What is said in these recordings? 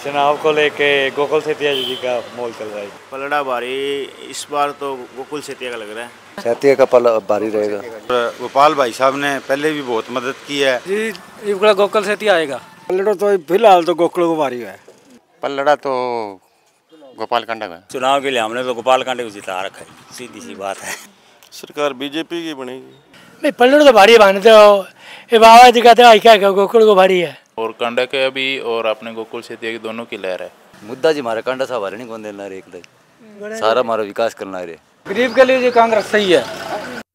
चुनाव को लेके गोकुल सेतिया जी का मोल चल रहा है। पलड़ा भारी इस बार तो गोकुल सेतिया का लग रहा है। सेतिया का पल भारी रहेगा। गोपाल भाई साहब ने पहले भी बहुत मदद की है जी। गोकुल सेतिया आएगा। पलड़ा तो फिलहाल तो गोकुल को भारी है। पलड़ा तो गोपाल कांडा का। चुनाव के लिए हमने तो गोपाल कांडे को जिता रखा है, सीधी सी बात है। सरकार बीजेपी की बनेगी। नहीं, पलड़ा तो भारी है, तो ये बाबा जी का क्या गोकुल को भारी है। और कांडा के अभी और अपने गोकुल सेतिया की दोनों की लहर है। मुद्दा जी हमारा कांडा साहब नहीं कौन देना रे, एक सारा हमारा विकास करना है। गरीब के लिए जो कांग्रेस सही है।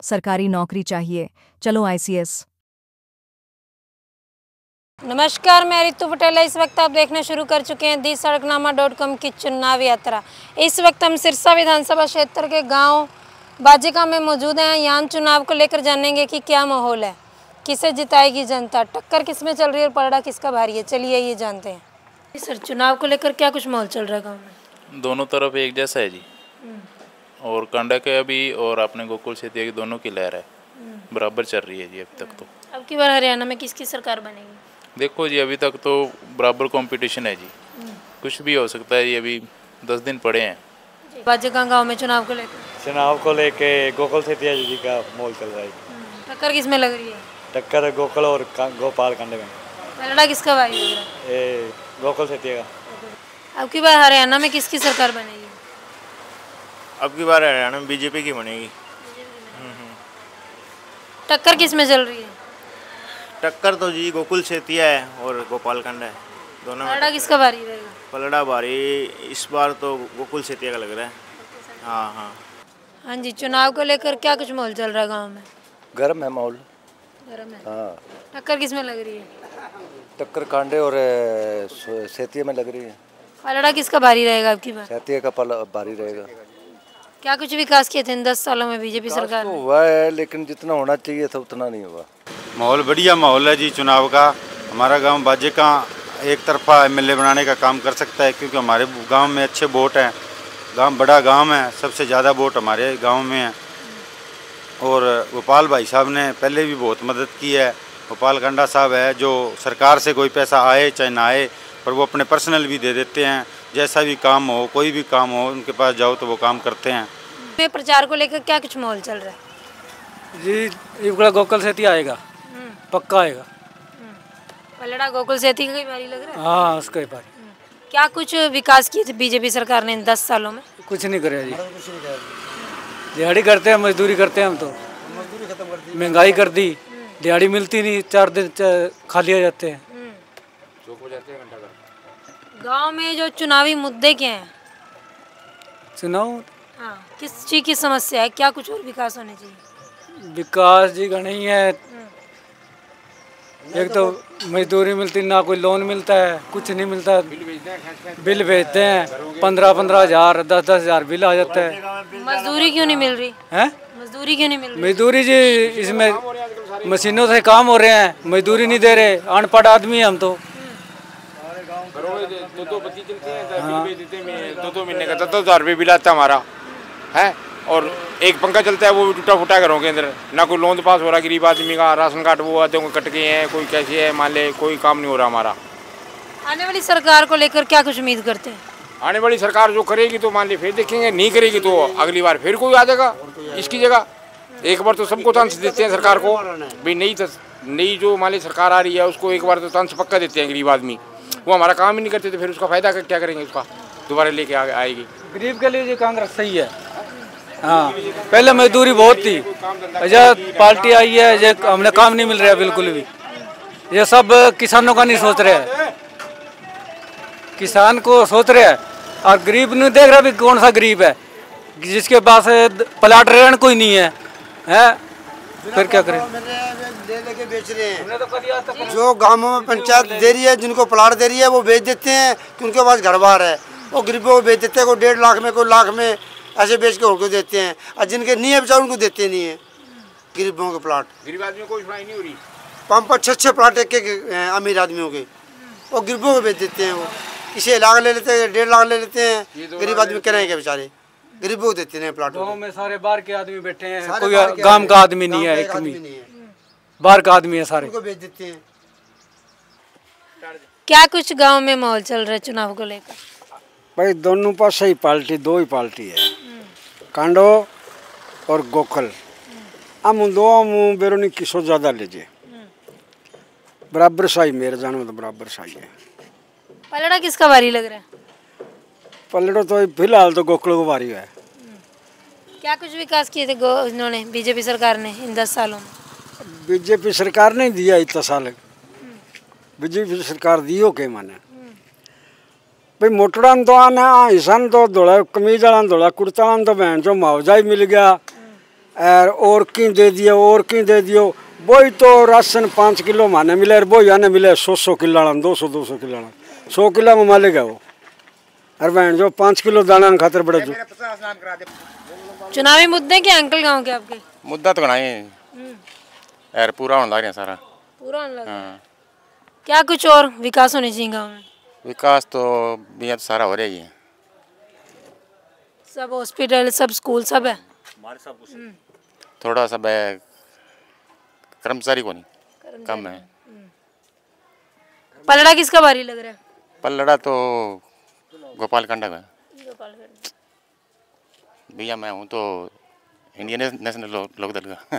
सरकारी नौकरी चाहिए, चलो ICS। नमस्कार, मैं रितु पटेल। इस वक्त आप देखना शुरू कर चुके हैं दी-सड़कनामा.com की चुनाव यात्रा। इस वक्त हम सिरसा विधानसभा क्षेत्र के गांव बाजिका में मौजूद हैं। यहाँ चुनाव को लेकर जानेंगे कि क्या माहौल है, किसे जिताएगी जनता, टक्कर किस में चल रही है और पलड़ा किसका भारी है। चलिए ये जानते हैं। सर, चुनाव को लेकर क्या कुछ माहौल चल रहा है गाँव में? दोनों तरफ एक जैसा है जी। और कांडा के अभी और अपने गोकुल सेतिया की दोनों की लहर है, बराबर चल रही है जी अभी तक। तो अब की बार हरियाणा में किसकी सरकार बनेगी? देखो जी, अभी तक तो बराबर कंपटीशन है जी, कुछ भी हो सकता है। ये अभी 10 दिन पड़े हैं। बाजिका गाँव में चुनाव को लेके गोकुल सेतिया जी का मोल चल रहा है। टक्कर किस में लग रही है? टक्कर गोकुल और गोपाल कांडे में। पलड़ा किसका भारी लग रहा है? गोकुल सेतिया का। अब की बार हरियाणा में किसकी सरकार बनेगी? अब की बार हरियाणा में बीजेपी की बनेगी। टक्कर किस में चल रही है? टक्कर तो जी गोकुल सेतिया है और गोपाल कांडा है, दोनों। पलड़ा किसका भारी रहेगा? पलड़ा भारी इस बार तो गोकुल सेतिया का लग रहा है। हाँ। हाँ जी, चुनाव को लेकर क्या कुछ माहौल चल रहा है गाँव में? गर्म है माहौल। गर्म है। हाँ। टक्कर किस में लग रही है? टक्कर कांडे और सेतिया में लग रही है। पलड़ा किसका भारी रहेगा आपकी बार? सेतिया का पल भारी रहेगा। क्या कुछ विकास किए थे इन 10 सालों में बीजेपी सरकार ने? हुआ है, लेकिन जितना होना चाहिए था उतना नहीं हुआ। माहौल बढ़िया माहौल है जी चुनाव का। हमारा गांव बाजिका एक तरफा MLA बनाने का काम कर सकता है, क्योंकि हमारे गांव में अच्छे वोट हैं। गांव बड़ा गांव है, सबसे ज़्यादा वोट हमारे गांव में है। और गोपाल भाई साहब ने पहले भी बहुत मदद की है। गोपाल कांडा साहब है जो सरकार से कोई पैसा आए चाहे ना आए, पर वो अपने पर्सनल भी दे देते हैं। जैसा भी काम हो, कोई भी काम हो, उनके पास जाओ तो वो काम करते हैं। प्रचार को लेकर क्या कुछ माहौल चल रहा है? जी, गोकुल सेतिया आएगा, पक्का आएगा। पलड़ा गोकुल सेतिया का ही भारी लग रहा है। हाँ, उसका ही भारी। क्या कुछ विकास किए थे बीजेपी सरकार ने इन 10 सालों में? कुछ नहीं करे जी। दिहाड़ी करते हैं, मजदूरी करते हैं हम तो। महंगाई कर दी, दिहाड़ी मिलती नहीं, 4 दिन खाली हो जाते हैं। गांव में जो चुनावी मुद्दे क्या हैं? चुनाव, हाँ, किस चीज की समस्या है? क्या कुछ और विकास होने चाहिए? विकास जी का नहीं है। एक तो मजदूरी मिलती ना, कोई लोन मिलता है, कुछ नहीं मिलता। बिल भेजते हैं 15-15 हज़ार, 10-10 हज़ार बिल आ जाता है। मजदूरी क्यों नहीं मिल रही है? मजदूरी क्यों नहीं मिल रही? मजदूरी जी, इसमें मशीनों से काम हो रहे हैं, मजदूरी नहीं दे रहे। अनपढ़ आदमी हम तो। 2 महीने का 10 हज़ार रुपये बिल आता हमारा है। और एक पंखा चलता है, वो भी टूटा फूटा घरों के अंदर। ना कोई लोन पास हो रहा गरीब आदमी का। राशन कार्ड वो आते हैं कट गए हैं, कोई कैसे है, मान ले कोई काम नहीं हो रहा हमारा। आने वाली सरकार को लेकर क्या कुछ उम्मीद करते हैं? आने वाली सरकार जो करेगी तो मान ले फिर देखेंगे, नहीं करेगी तो अगली बार फिर कोई आ जाएगा इसकी जगह। एक बार तो सबको चांस देते हैं सरकार को भाई। नई जो मान ली सरकार आ रही है उसको एक बार तो चांस पक्का देते हैं। गरीब आदमी वो हमारा काम ही नहीं करते, तो फिर उसका फायदा क्या करेंगे? उसका दोबारा लेके आएगी। गरीब के लिए जो कांग्रेस सही है। हाँ, पहले मजदूरी बहुत थी, आजाद पार्टी आई है, ये हमने काम नहीं मिल रहा है बिल्कुल भी। ये सब किसानों का नहीं सोच रहे हैं, किसान को सोच रहे हैं। और गरीब नहीं देख रहा भी कौन सा गरीब है, जिसके पास प्लाट ऋण कोई नहीं है। फिर क्या करें? लेके बेच रहे हैं। जो गांवों में पंचायत दे रही है, जिनको प्लाट दे रही है, वो बेच देते हैं कि उनके पास घर बार है। वो गरीबों को बेच देते हैं, कोई 1.5 लाख में, कोई लाख में, ऐसे बेच के उनको देते हैं। और जिनके नहीं है बेचारे उनको देते नहीं है गरीबों के प्लाट। गरीब आदमी को कोई सुनाई नहीं हो रही। 5-5, 6-6 प्लाट एक अमीर आदमियों के, वो गरीबों को बेच देते हैं। वो किसी लाख ले लेते हैं, 1.5 लाख ले लेते हैं। गरीब आदमी करेंगे बेचारे, गरीबों को देते हैं प्लाट। गाँव में सारे बाहर के आदमी बैठे हैं, कोई गांव का आदमी नहीं है, एक भी बाहर का आदमी है, सारे उनको बेच देते हैं। क्या कुछ गांव में माहौल चल रहा है चुनाव को लेकर? भाई दोनों पास ही पार्टी, दो ही पार्टी है, कांडो और गोकुल। हम दो बेरोनी किसो ज्यादा लीजिए, बराबर साई मेरे जाने में तो बराबर साई है। पलड़ा किसका भारी लग रहा है? पलड़ो तो फिलहाल तो गोकुल को भारी है। क्या कुछ विकास किए थे इन्होंने बीजेपी सरकार ने इन 10 सालों में? बीजेपी सरकार नहीं दिया इतना साल, बीजेपी सरकार दियो के माने भाई मोटड़ा तो आना ईसान तो धोला कमीज वाला धोला कुर्ता तो बहन जो मुआवजा ही मिल गया और की दे दियो और की दे दियो। वही तो राशन 5 किलो माने मिले, वही आने मिले 100 किलो 200 किलो 100 किलो में मालेगा वो, और बहन जो 5 किलो दाना खातर बड़े जो। चुनावी मुद्दे क्या अंकल गांव के आपके? मुद्दा तो घना है यार, पूरा होने लग रहा है सारा, पूरा होने लग रहा है। क्या कुछ और विकास होने चाहिए गांव में? विकास तो बेहद सारा हो रहा है, सब हॉस्पिटल सब स्कूल सब है हमारे सब कुछ। थोड़ा सा कर्मचारी को नहीं कम है। पलड़ा किसका भारी लग रहा है? पलड़ा तो गोपाल कांडा का भैया, मैं हूँ तो इंडियन नेशनल लोकदल का।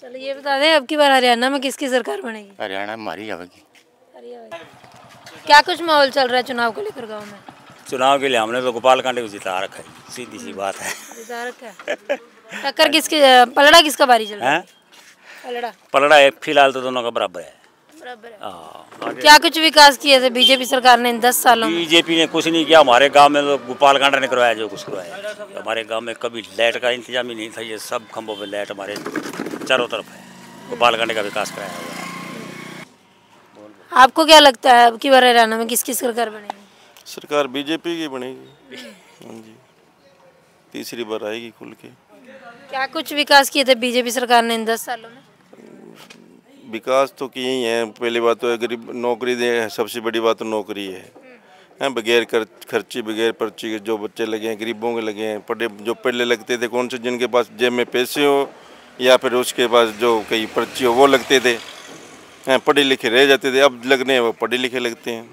चलो ये बता दें अब की बार हरियाणा में किसकी सरकार बनेगी? हरियाणा में हमारी आवेगी। क्या कुछ माहौल चल रहा है चुनाव को लेकर गांव में? चुनाव के लिए हमने तो गोपाल कांडे को जिता रखा है, सीधी सी बात है। जिता रखा है। टक्कर किसकी, पलड़ा किसका भारी चल रहा है? पलड़ा है फिलहाल तो दोनों का बराबर है। क्या कुछ विकास किए थे बीजेपी सरकार ने इन 10 सालों में? बीजेपी ने कुछ नहीं किया हमारे गांव में, तो गोपाल कांडा ने करवाया जो कुछ करवाया। हमारे गांव में कभी लाइट का इंतजाम ही नहीं था, ये सब खंभों पे लाइट हमारे चारों तरफ है। गोपाल कांडे का विकास कराया हुआ है। आपको क्या लगता है अब की बार हरियाणा में किसकी सरकार बनेगी? सरकार बीजेपी की बनेगी। हाँ जी, तीसरी बार आएगी खुल के। क्या कुछ विकास किए थे बीजेपी सरकार ने इन 10 सालों में? विकास तो किए ही है। पहली बात तो गरीब नौकरी दे, सबसे बड़ी बात तो नौकरी है। बगैर खर्ची बगैर पर्ची के जो बच्चे लगे हैं गरीबों के लगे हैं। पढ़े जो पहले लगते थे कौन से, जिनके पास जेब में पैसे हो या फिर उसके पास जो कहीं पर्ची हो वो लगते थे, पढ़े लिखे रह जाते थे। अब लगने वो पढ़े लिखे लगते हैं।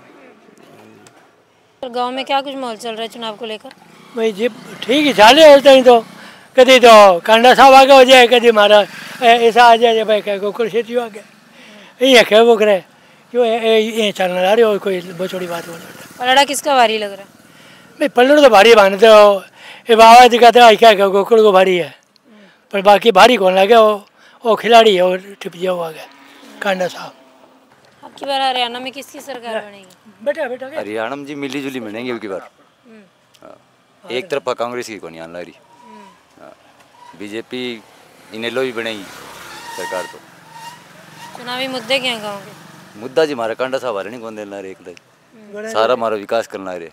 गांव में क्या कुछ माहौल चल रहा है चुनाव को लेकर? भाई जी ठीक ही चाले होता ही तो कभी तो कांडा साहब आगे हो जाए, कभी हमारा ऐसा आ जाए भाई क्या गोकुल क्षेत्र आ गया, ये क्या वो करे क्यों ये चलना रहा रहे हो, कोई बहुत छोटी बात हो जाता। पलड़ा किसका भारी लग रहा है? भाई पलड़ तो भारी बांधते हो, ये बाबा दिखाते हो क्या क्या गोकुल को भारी है, पर बाकी भारी कौन लगे वो खिलाड़ी है और टिप जाओ आ गया कांडा साहब। अब की बार हरियाणा में किसकी सरकार बनेगी? बेटा बेटा हरियाणा में जी मिली जुली बनेंगी अब की बार। एक तरफा कांग्रेस की कोनी आने रही, बीजेपी इनेलो भी बनेगी सरकार। तो चुनावी मुद्दे क्या हैं गाँव के? मुद्दा जी हमारा कांडा साहब हरियाणा कौन देना रहे, एक सारा हमारा विकास करना रहे।